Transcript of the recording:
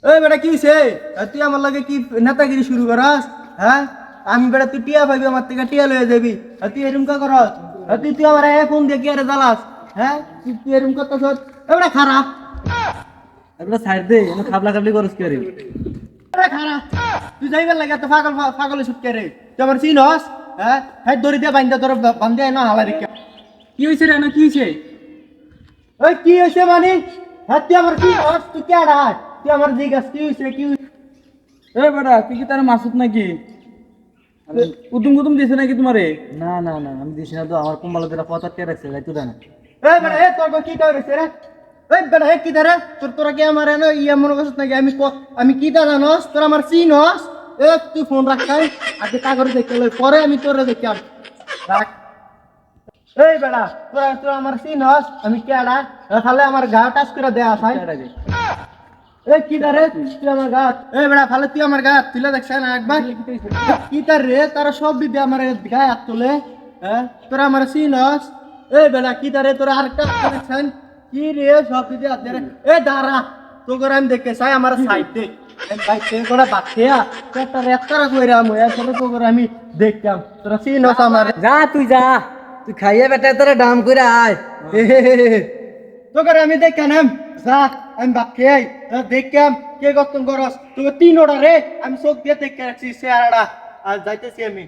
ওই বেটা কি হইছে? তুই আমার লাগে কি নেতাগিরি শুরু করস? হ্যাঁ, আমি বেটা তুই টিয়া পাইবি আমার থেকে টিয়া লয়ে যাবি। তুই এরকম কা করস? তুই আমার ফোন দিয়ে কি আরে জ্বালাস? হ্যাঁ, তুই এরকম করতেছ? বেটা খারাপ, এগুলো সাইড দে, এনে খাবলা খাবলি করস কি রে? বেটা খারাপ। তুই যাইবার লাগে এত পাগল পাগলে ছুটকে রে। তুই আমার চিনস? হ্যাঁ, হ্যাঁ দড়ি দিয়ে বাইন্দা তোর বান্ধে না হালা রেখে। কি হইছে রে? না কি হইছে? ওই কি হইছে মানে? হ্যাঁ তুই আমার চিনস? তুই কে আড়া? তুই আমার জিজ্ঞাস কি হইছে কি হইছে? এ বেটা তুই কি তার মাসুদ নাকি? কুতুম কুতুম দিছে নাকি তোমারে? না না না, আমি দিছি না তো। আমার কুম্বালা দিলা পচার কে রাখছে, যাইতো দেয় না। এই বেটা তোর কি কইছে রে? এই বেটা কি ধরে তোরা কি আমার এনে ইয়া মনে করছিস নাকি আমি কি দা জানোস? তোরা আমার চিনস? তুই ফোন রাখ খাই আগে কাগজ দেখে লই, পরে আমি তোরে দেখাম। রাখ। এই বেটা তোরা আমার চিনস? আমি কেডা? খালে আমার গা টাচ করে দেয়া আছে। এই কি ধরে তুই আমার গা? এই বেটা খালে তুই আমার গা তুলে দেখছ না একবার? কি তার রে তারা সব বিদ্যা আমার গায়ে হাত তোলে। হ্যাঁ তোরা আমার চিনস? এই বেটা কি তারে তোরা আরেকটা দেখছেন কি রে সব বিদ্যা হাত রে? এই দাঁড়া তো করে আমি দেখে চাই আমার সাইড দেখ ভাই সে করে বাচ্চা একটা রেস্তারা কইরা মই আসলে তো করে আমি দেখতাম তোরা চিনস আমার যা তুই যা, তুই খাইয়ে বেটা তোরা ডাম করে আয়। তো করে আমি দেখাম যা আমি বাচ্চা দেখতাম কে গতন করস তোকে তিন ওটা রে আমি চোখ দিয়ে দেখে রাখছি চেহারাটা আর যাইতেছি আমি